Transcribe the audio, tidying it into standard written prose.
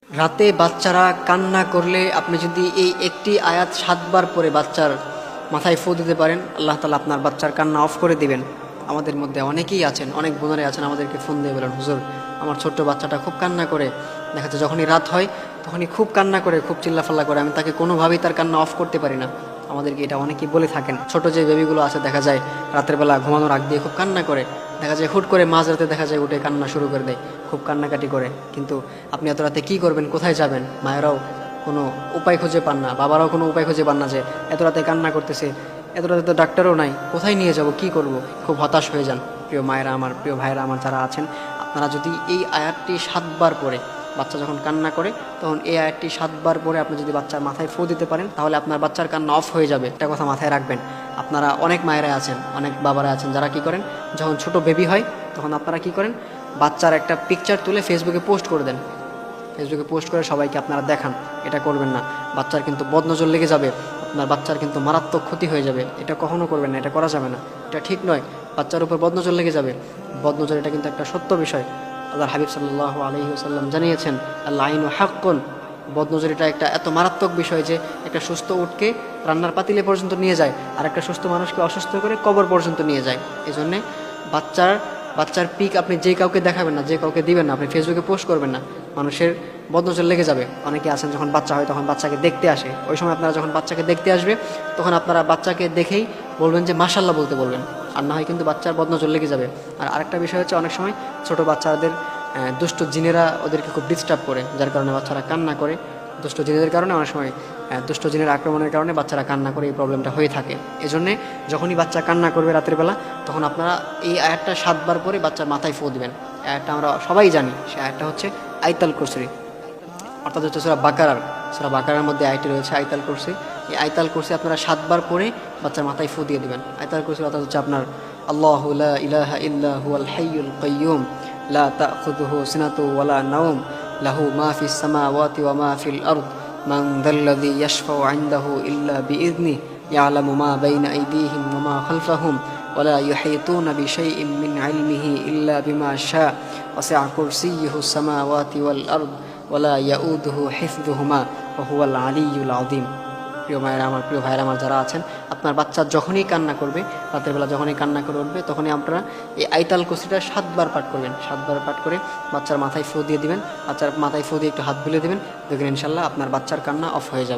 রাতে বাচ্চারা কান্না করলে আপনি যদি এই একটি আয়াত 7 বার পরে বাচ্চার মাথায় ফু দিতে পারেন, আল্লাহ তাআলা আপনার বাচ্চার কান্না অফ করে দিবেন। আমাদের মধ্যে অনেকেই আছেন, অনেক বোনেরা আছেন, আমাদেরকে ফোন দিয়ে বলেন, হুজুর আমার ছোট্ট বাচ্চাটা খুব কান্না করে, দেখা যায় যখনই রাত হয় তখনই খুব কান্না করে, খুব চিল্লাফাল্লা করে, আমি তাকে কোনোভাবেই তার কান্না অফ করতে পারি না। আমাদেরকে এটা অনেকেই বলে থাকেন। ছোট যে বেবিগুলো আছে দেখা যায় রাতের বেলা ঘুমানোর আগ দিয়ে খুব কান্না করে, দেখা যায় হুট করে মাঝরাতে দেখা যায় উঠে কান্না শুরু করে দেয়, খুব কান্নাকাটি করে। কিন্তু আপনি এত রাতে কী করবেন, কোথায় যাবেন? মায়েরাও কোনো উপায় খুঁজে পান না, বাবারাও কোনো উপায় খুঁজে পান না যে এত রাতে কান্না করতেছে, এত রাতে তো ডাক্তারও নাই, কোথায় নিয়ে যাব, কি করব? খুব হতাশ হয়ে যান। প্রিয় মায়েরা আমার, প্রিয় ভাইরা আমার যারা আছেন, আপনারা যদি এই আয়াতটি 7 বার পরে, বাচ্চা যখন কান্না করে তখন এই আয়াতটি 7 বার পরে আপনি যদি বাচ্চার মাথায় ফু দিতে পারেন, তাহলে আপনার বাচ্চার কান্না অফ হয়ে যাবে। একটা কথা মাথায় রাখবেন। আপনারা অনেক মায়েরা আছেন, অনেক বাবারা আছেন যারা কি করেন, যখন ছোট বেবি হয় তখন আপনারা কি করেন, বাচ্চার একটা পিকচার তুলে ফেসবুকে পোস্ট করে দেন। ফেসবুকে পোস্ট করে সবাইকে আপনারা দেখান। এটা করবেন না, বাচ্চার কিন্তু বদনজর লেগে যাবে, আপনার বাচ্চার কিন্তু মারাত্মক ক্ষতি হয়ে যাবে। এটা কখনো করবেন না, এটা করা যাবে না, এটা ঠিক নয়। বাচ্চার উপর বদনজর লেগে যাবে। বদনজর এটা কিন্তু একটা সত্য বিষয়। আল্লাহর হাবিব সাল্লাল্লাহু আলাইহি ওয়াসাল্লাম জানিয়েছেন, আল আইনু হাক্কুন। বদনজর এটা একটা এত মারাত্মক বিষয় যে একটা সুস্থ উটকে রান্নার পাতিলে পর্যন্ত নিয়ে যায়, আর একটা সুস্থ মানুষকে অসুস্থ করে কবর পর্যন্ত নিয়ে যায়। এই জন্যে বাচ্চার পিক আপনি যে কাউকে দেখাবেন না, যে কাউকে দিবেন না, আপনি ফেসবুকে পোস্ট করবেন না, মানুষের বদনজর লেগে যাবে। অনেকে আছেন যখন বাচ্চা হয় তখন বাচ্চাকে দেখতে আসে, ওই সময় আপনারা যখন বাচ্চাকে দেখতে আসবে তখন আপনারা বাচ্চাকে দেখেই বলবেন যে মাশাআল্লাহ বলতে বলবেন, আর না হয় কিন্তু বাচ্চার বদনজর লেগে যাবে। আর আরেকটা বিষয় হচ্ছে, অনেক সময় ছোট বাচ্চাদের দুষ্ট জিনেরা ওদেরকে খুব ডিস্টার্ব করে, যার কারণে বাচ্চারা কান্না করে। দুষ্ট জিনেদের কারণে অনেক সময় দুষ্ট জিনের আক্রমণের কারণে বাচ্চারা কান্না করে, এই প্রবলেমটা হয়ে থাকে। এজন্যে যখনই বাচ্চা কান্না করবে রাতের বেলা, তখন আপনারা এই আয়াতটা 7 বার পরে বাচ্চার মাথায় ফু দিবেন। আয়াতটা আমরা সবাই জানি, সে আয়াতটা হচ্ছে আয়াতুল কুরসি, অর্থাৎ হচ্ছে সূরা বাকারার মধ্যে আয়াতটি রয়েছে আয়াতুল কুরসি। এই আয়াতুল কুরসি আপনারা 7 বার পরে বাচ্চার মাথায় ফু দিয়ে দিবেন। আয়াতুল কুরসি অর্থাৎ হচ্ছে আপনার আল্লাহু লা ইলাহা ইল্লা হুয়াল হাইয়ুল কাইয়্যুম লা তাখুযুহু সিনাতু ওয়ালা নাওম লাহু মা ফিস সামাওয়াতি ওয়া মা ফিল আরদ মান যাল্লাযী ইয়াশফাউ ইনদাহু ইল্লা বিইযনিহি ইয়ালামু মা বাইনা আইদিহিম ওয়া মা খালফাহুম ওয়া লা ইউহীতুনা বিশাইইন মিন ইলমিহি ইল্লা বিমা শাআ ওয়াসি'a কুরসিয়্যুহুস সামাওয়াতি ওয়াল আরদ ওয়ালা ইয়াউদুহু হিফযুহুমা ওয়া হুয়াল আলিয়্যুল আযীম। প্রিয় মায়েরা আমার, প্রিয় ভাইরা আমার যারা আছেন, আপনার বাচ্চা যখনই কান্না করবে, রাতের বেলা যখনই কান্না করে উঠবে, তখনই আপনারা এই আয়াতুল কুরসিটা 7 বার পাঠ করবেন। 7 বার পাঠ করে বাচ্চার মাথায় ফু দিয়ে দিবেন। বাচ্চার মাথায় ফু দিয়ে একটু হাত বুলিয়ে দিবেন, দেখবেন ইনশাআল্লাহ আপনার বাচ্চার কান্না অফ হয়ে যাবে।